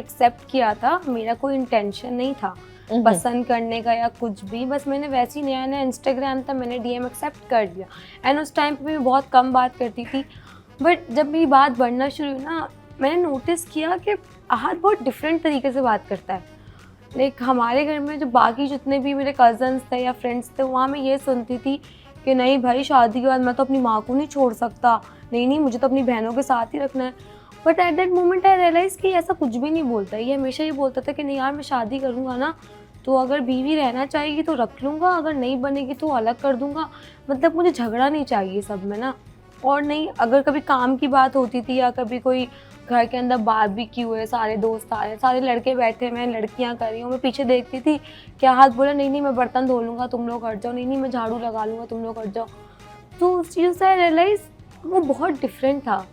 Accept किया था, मेरा कोई इंटेंशन नहीं था पसंद करने का या कुछ भी, बस मैंने वैसे ही नया नया इंस्टाग्राम था, मैंने डीएम एक्सेप्ट कर दिया। एंड उस टाइम पे मैं बहुत कम बात करती थी, बट जब मेरी बात बढ़ना शुरू हुई ना, मैंने नोटिस किया कि आहत बहुत डिफरेंट तरीके से बात करता है। लाइक हमारे घर में जो बाकी जितने भी मेरे कज़न्स थे या फ्रेंड्स थे, वहाँ मैं ये सुनती थी कि नहीं भाई शादी के बाद मैं तो अपनी माँ को नहीं छोड़ सकता, नहीं मुझे तो अपनी बहनों के साथ ही रखना है। But at that moment I realize कि ऐसा कुछ भी नहीं बोलता, ये हमेशा ये बोलता था कि नहीं यार मैं शादी करूँगा ना, तो अगर बीवी रहना चाहेगी तो रख लूँगा, अगर नहीं बनेगी तो अलग कर दूँगा। मतलब मुझे झगड़ा नहीं चाहिए सब में ना। और नहीं, अगर कभी काम की बात होती थी या कभी कोई घर के अंदर बारबेक्यू है, सारे दोस्त आ रहे हैं, सारे लड़के बैठे, मैं लड़कियां कर रही हूँ, मैं पीछे देखती थी, क्या हाथ बोला नहीं मैं बर्तन धो लूँगा तुम लोग हट जाओ, नहीं मैं झाड़ू लगा लूँगा तुम लोग हट जाओ। तो उस चीज़ से आई रियलाइज़ वो बहुत डिफरेंट था।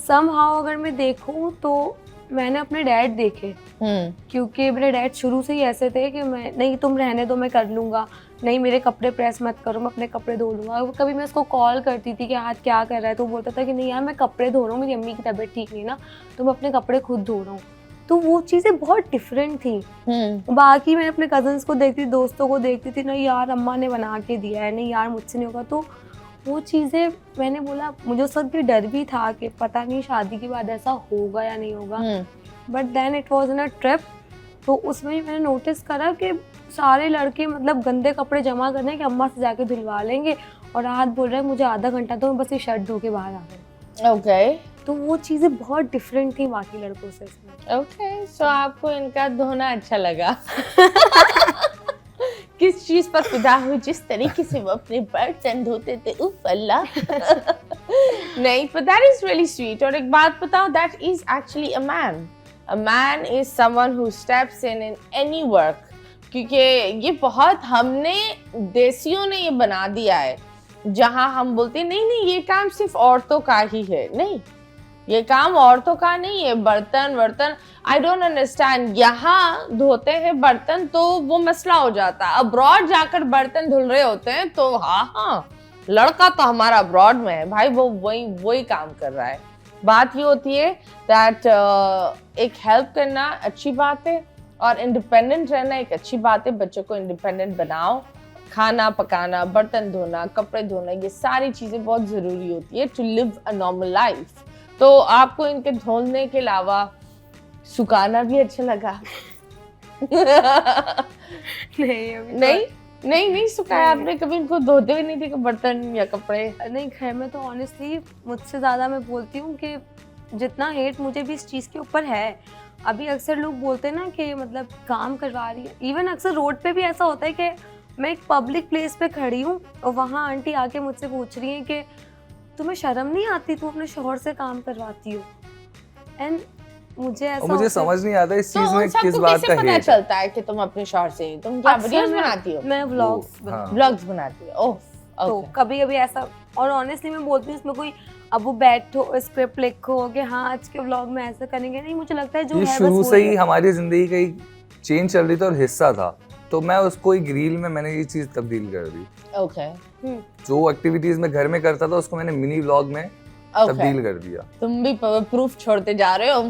समहाउ अगर मैं देखूँ तो मैंने अपने डैड देखे, क्योंकि मेरे डैड शुरू से ही ऐसे थे कि मैं नहीं तुम रहने दो मैं कर लूँगा, नहीं मेरे कपड़े प्रेस मत करो मैं अपने कपड़े धो लूँगा। कभी मैं उसको कॉल करती थी कि आज क्या कर रहा है, तो बोलता था कि नहीं यार मैं कपड़े धो रहा हूँ, मेरी अम्मी की तबीयत ठीक नहीं ना, तो मैं अपने कपड़े खुद धो रहा हूँ। तो वो चीज़ें बहुत डिफरेंट थी। बाकी मैं अपने कज़न्स को देखती थी, दोस्तों को देखती थी, नहीं यार अम्मा ने बना के दिया है, नहीं यार मुझसे नहीं होगा। तो वो चीज़ें मैंने बोला, मुझे उस वक्त भी डर भी था कि पता नहीं शादी के बाद ऐसा होगा या नहीं होगा। But then it was in a trip, तो उसमें मैंने नोटिस करा कि सारे लड़के मतलब गंदे कपड़े जमा करने के अम्मा से जाके धुलवा लेंगे, और राहत बोल रहा है मुझे आधा घंटा तो मैं बस ये शर्ट धो के बाहर आ गई। ओके, तो वो चीज़ें बहुत डिफरेंट थी बाकी लड़कों से इसमें। ओके, सो आपको इनका धोना अच्छा लगा? किस चीज पर फिदा हुई, जिस तरीके से वो अपने बर्तन धोते थे, उफ अल्लाह। नहीं, but that is really sweet। और एक बात बताओ, that is actually a man। A man is someone who steps in any work। क्योंकि ये बहुत हमने देसियों ने ये बना दिया है, जहाँ हम बोलते हैं नहीं ये काम सिर्फ औरतों का ही है। नहीं, ये काम औरतों का नहीं है। बर्तन आई डोंट अंडरस्टैंड। यहाँ धोते हैं बर्तन तो वो मसला हो जाता है, अब्रॉड जाकर बर्तन धुल रहे होते हैं तो हाँ लड़का तो हमारा अब्रॉड में है भाई, वो वही काम कर रहा है। बात ये होती है दैट एक हेल्प करना अच्छी बात है और इंडिपेंडेंट रहना एक अच्छी बात है। बच्चों को इंडिपेंडेंट बनाओ, खाना पकाना, बर्तन धोना, कपड़े धोना, ये सारी चीज़ें बहुत ज़रूरी होती है to live a normal life. तो आपको इनके धोने के अलावा सुखाना भी अच्छा लगा? नहीं सुखाया आपने? कभी इनको धोते हुए नहीं थे बर्तन या कपड़े? नहीं, घर में तो ऑनेस्टली मुझसे ज़्यादा मैं बोलती हूँ कि जितना हेट मुझे भी इस चीज़ के ऊपर है, अभी अक्सर लोग बोलते हैं ना कि मतलब काम करवा रही है। इवन अक्सर रोड पे भी ऐसा होता है कि मैं एक पब्लिक प्लेस पे खड़ी हूँ और वहाँ आंटी आके मुझसे पूछ रही हैं कि तुम्हें शर्म नहीं आती, तुम अपने शौहर से काम करवाती हो। एंड मुझे समझ नहीं आता इस चीज तो में किस बात का पता चलता है कि तुम अपने शौहर से, तुम क्या वीडियोस बनाती हो? मैं व्लॉग्स बनाती हूँ। ओह, तो कभी कभी ऐसा, और ऑनेस्टली मैं बोलती हूँ इसमें कोई अब वो बैठो स्क्रिप्ट लिखो कि हाँ आज के व्लॉग में ऐसा करेंगे, नहीं मुझे लगता है जो है शुरू से ही हमारी जिंदगी का एक चेंज चल रही थी और हिस्सा था, तो मैं उसको एक रील में मैंने ये चीज तब्दील कर दी। ओके, जो एक्टिविटीज मैं घर में करता था उसको मैंने मिनी व्लॉग में तब्दील कर दिया। तुम भी प्रूफ छोड़ते जा रहे हो।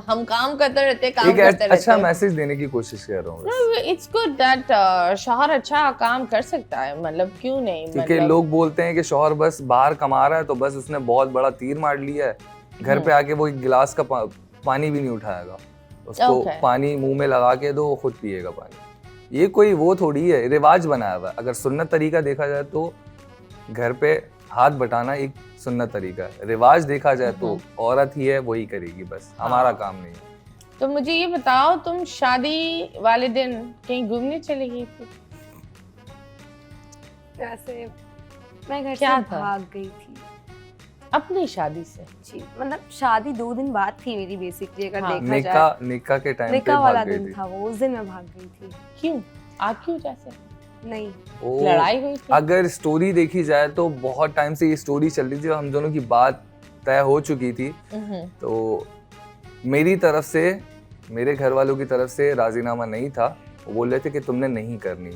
हम काम करते रहते, काम करते रहते। अच्छा मैसेज देने की कोशिश कर रहा हूँ। इट्स गुड दैट शौहर अच्छा काम कर सकता है, मतलब क्यों नहीं। क्योंकि लोग बोलते हैं कि शौहर बस बाहर कमा रहा है तो बस उसने बहुत बड़ा तीर मार लिया है, घर पे आके वो एक गिलास का पानी भी नहीं उठाएगा, उसको पानी मुंह में लगा के दो, खुद पिएगा पानी। ये कोई वो थोड़ी है, रिवाज बनाया हुआ है। अगर सुन्नत तरीका देखा जाए तो घर पे हाथ बटाना एक सुन्नत तरीका है, रिवाज देखा जाए तो औरत ही है वही करेगी, बस हमारा काम नहीं है। तो मुझे ये बताओ, तुम शादी वाले दिन कहीं घूमने चली गई थी? वैसे मैं घर से भाग गई थी अपनी शादी से। जी, मतलब शादी 2 दिन बाद थी मेरी बेसिकली, अगर देखा जाए निकाह के टाइम पे निकाह वाला दिन था वो, उस दिन मैं भाग गई थी। क्यों? आप क्यों जैसे? नहीं, लड़ाई हुई थी? अगर स्टोरी देखी जाए तो बहुत टाइम से ये स्टोरी चल रही थी, हम दोनों की बात तय हो चुकी थी। तो मेरी तरफ से, मेरे घर वालों की तरफ से राजीनामा नहीं था। वो बोल रहे थे कि तुमने नहीं करनी,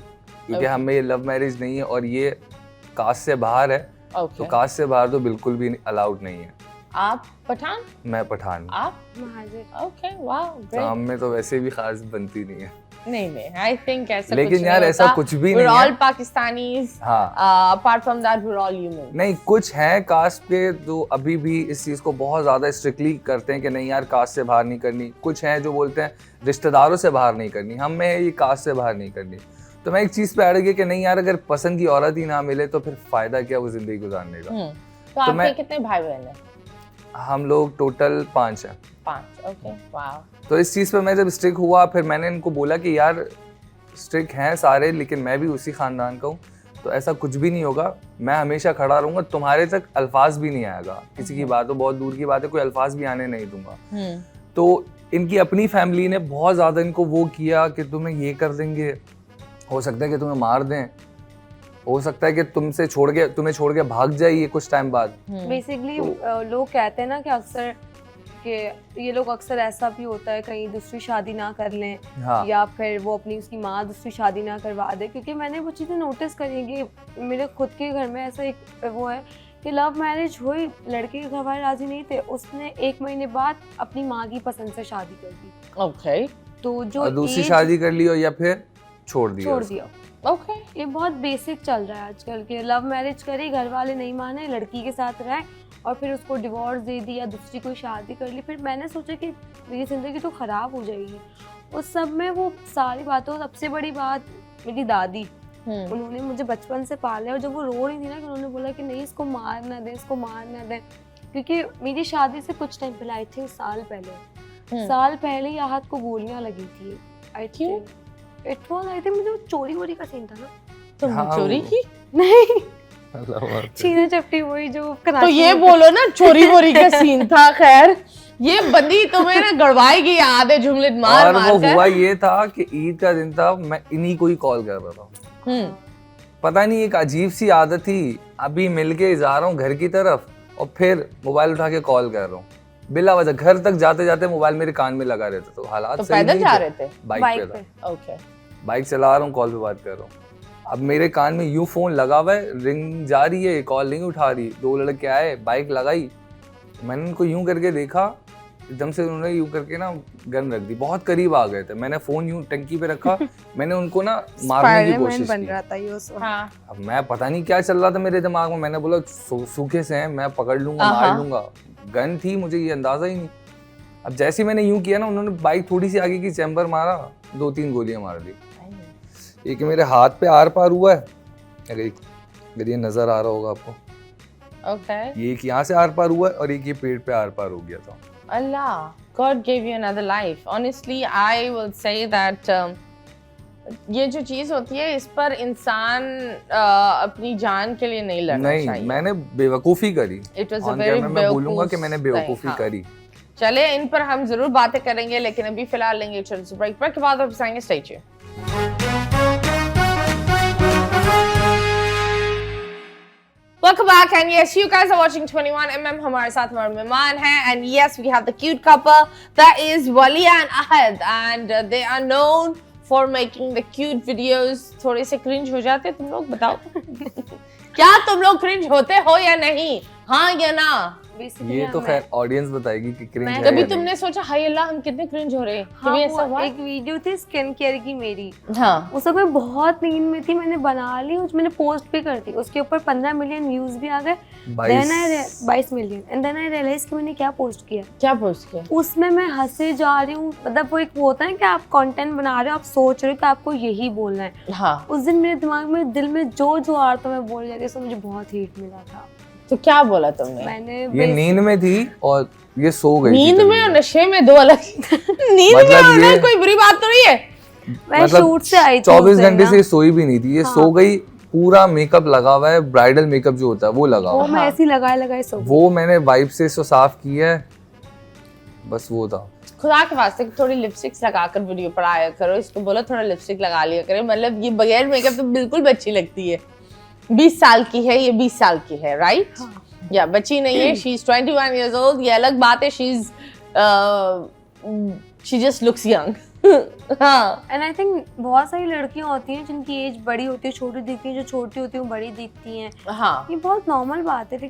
क्योंकि हमें ये लव मैरिज नहीं है और ये कास्ट से बाहर है। तो कास्ट से बाहर तो बिल्कुल भी अलाउड नहीं है। आप पठान? मैं पठान। आप? महाजिर। ओके, वाओ, काम में तो वैसे भी खास बनती नहीं है। नहीं, आई थिंक ऐसा लेकिन कुछ यार नहीं ऐसा होता। कुछ भी We're नहीं all है। Pakistanis. हाँ। Apart from that, we're all human. नहीं, कुछ हैं कास्ट के जो अभी भी इस चीज को बहुत ज्यादा स्ट्रिक्टली करते हैं कि नहीं यार कास्ट से बाहर नहीं करनी। कुछ हैं जो बोलते हैं रिश्तेदारों से बाहर नहीं करनी, हम में ये कास्ट से बाहर नहीं करनी। तो मैं एक चीज पे अड़ गया कि नहीं यार अगर पसंद की औरत ही ना मिले तो फिर फायदा क्या वो जिंदगी गुजारने का। तो आपके मैं- कितने भाई बहन हैं? हम लोग टोटल 5 हैं। 5, ओके, वाओ। तो इस चीज़ पे मैं जब स्ट्रिक हुआ फिर मैंने इनको बोला कि यार स्ट्रिक हैं सारे लेकिन मैं भी उसी ख़ानदान का हूँ, तो ऐसा कुछ भी नहीं होगा, मैं हमेशा खड़ा रहूँगा, तुम्हारे तक अल्फाज भी नहीं आएगा, किसी की बात हो बहुत दूर की बात है, कोई अल्फाज भी आने नहीं दूंगा। तो इनकी अपनी फैमिली ने बहुत ज़्यादा इनको वो किया कि तुम्हें ये कर देंगे, हो सकता है कि तुम्हें मार दें, हो सकता है कि तुम्हें छोड़ के भाग जाइए कुछ टाइम बाद। बेसिकली लोग कहते हैं ना कि अक्सर कि ये लोग अक्सर ऐसा भी होता है कहीं दूसरी शादी ना कर लें, हाँ। या फिर वो अपनी उसकी माँ दूसरी शादी ना करवा दे, क्योंकि मैंने वो चीज़ें नोटिस करी कि मेरे खुद के घर में ऐसा एक वो है कि लव मैरिज हुई, लड़के के घर वाले राजी नहीं थे, उसने 1 महीने बाद अपनी माँ की पसंद से शादी कर दी। ओके, तो जो और दूसरी age- शादी कर ली हो या फिर छोड़ दिया। ओके। ये बहुत बेसिक चल रहा है आजकल के, लव मैरिज करी, घर वाले नहीं माने, लड़की के साथ रहे और फिर उसको डिवोर्स दे दिया, दूसरी कोई शादी कर ली। फिर मैंने सोचा कि मेरी ज़िंदगी तो ख़राब हो जाएगी। उस सब में वो सारी बातों, सबसे बड़ी बात मेरी दादी, उन्होंने मुझे बचपन से पाला और जब वो रो रही थी ना कि उन्होंने बोला कि नहीं इसको मार ना दे, इसको मार ना दे, क्योंकि मेरी शादी से कुछ टाइम पहले, आई थिंक साल पहले ही आहत को गोलियां लगी थी। I think it was, I think मुझे चोरी वोरी का सीन था ना। तुम हाँ, चोरी वो- की? नहीं, अल्लाह छीना चपटी वही जो तो कराची ये में- बोलो ना चोरी वोरी का सीन था। खैर, ये बंदी तुम्हें ना गड़वाएगी आधे जुमले मार और मार वो कर। हुआ ये था कि ईद का दिन था, मैं इन्हीं को ही कॉल कर रहा था। पता नहीं एक अजीब सी आदत थी, अभी मिलके जा रहा हूँ घर की तरफ और फिर मोबाइल उठा के कॉल कर रहा हूँ बिला वजह। घर तक जाते जाते मोबाइल मेरे कान में लगा रहता, तो हालात तो सही पैदल नहीं जा थे। रहे थे? बाइक बाइक पे पे। था। ओके, बाइक चला रहा हूँ, कॉल पे बात कर रहा हूँ। अब मेरे कान में यूं फोन लगा हुआ है, रिंग जा रही है, कॉल नहीं उठा रही। 2 लड़के आए, बाइक लगाई, मैंने उनको यूं करके देखा, एकदम से उन्होंने यूं करके ना गन रख दी, बहुत करीब आ गए थे। मैंने फोन यूं टंकी पे रखा, मैंने उनको ना मारने की कोशिश बन की। रहा था ये उस वक्त। हाँ, अब मैं पता नहीं क्या चल रहा था मेरे दिमाग में, मैंने बोला सूखे से हैं, मैं पकड़ लूंगा, मार लूंगा। गन थी, मुझे ये अंदाजा ही नहीं। अब जैसे ही मैंने यूं किया ना, उन्होंने बाइक थोड़ी सी आगे की चैम्बर मारा, 2-3 गोलियां मार दी। एक मेरे हाथ पे आर पार हुआ है, अगर ये नजर आ रहा होगा आपको, ओके। ये एक यहाँ से आर पार हुआ है और एक ये पेट पे आर पार हो गया था। Allah, God gave you another life. Honestly, I will say that ये जो चीज होती है इस पर इंसान अपनी जान के लिए नहीं लड़ना नहीं, चाहिए। मैंने बेवकूफ़ी करी। It was a On very camera मैं बोलूंगा कि बेवकूफ मैंने thing, बेवकूफ़ी हाँ। करी। चले, इन पर हम जरूर बातें करेंगे, लेकिन अभी फिलहाल लेंगे एक छोटे से ब्रेक। ब्रेक के बाद वापस आएंगे। Stay tuned. Welcome back, and yes, you guys are watching 21mm. हमारे साथ हमारे मेहमान हैं, and yes, we have the cute couple that is Walia and Ahad, and they are known for making the cute videos. थोड़े से cringe हो जाते तुम लोग, बताओ क्या तुम लोग cringe होते हो या नहीं? हाँ या ना? ये तो खैर ऑडियंस बताएगी कि क्रिंज है कभी या तुमने नहीं। सोचा हाय अल्लाह हम कितने क्रिंज हो रहे हैं? हाँ, कभी ऐसा वो हुआ? एक वीडियो थी स्किन केयर की मेरी, हाँ, उस समय बहुत नींद में थी, मैंने बना ली, मैंने पोस्ट भी कर दी, उसके ऊपर 15 मिलियन व्यूज भी आ गए, 22 million. And then I realize कि मैंने क्या पोस्ट किया। क्या पोस्ट किया? उसमें मैं हंसे जा रही हूँ, मतलब वो एक होता है कि आप कंटेंट बना रहे हो, आप सोच रहे हो कि आपको यही बोलना है। हाँ, उस दिन मेरे दिमाग में, दिल में जो आ रहा था मैं बोल जाती, तो मुझे बहुत हीट मिला था। तो क्या बोला तुमने? मैंने ये नींद में थी और ये सो गई थी नींद तभी। में और नशे में दो अलग नींद में मतलब होना ये- कोई बुरी बात तो नहीं है। मैं शूट से आई थी 24 उस दिन घंटे ना। से ये सोई भी नहीं थी, ये सो गई, पूरा मेकअप लगा हुआ है, ब्राइडल मेकअप जो होता है वो लगा हुआ वो है। मैं ऐसी लगाए सो गई। वो मैंने वाइप से इसको साफ किया है, बस वो था। खुदा के वास्ते थोड़ी लिपस्टिक्स लगाकर वीडियो पर आया करो, इसको बोलो थोड़ा लिपस्टिक लगा लिया करे, मतलब ये बगैर मेकअप तो बिल्कुल बच्ची लगती है। 20 साल की है ये, 20 साल की है, राइट? या बच्ची नहीं है, शी इज 21 years old, ये अलग बात है, शी जस्ट लुक्स यंग। हाँ, एंड आई थिंक बहुत सारी लड़कियां होती हैं जिनकी एज बड़ी होती है, छोटी दिखती है, जो छोटी होती है वो बड़ी दिखती हैं, हाँ, ये बहुत नॉर्मल बात है। लेकिन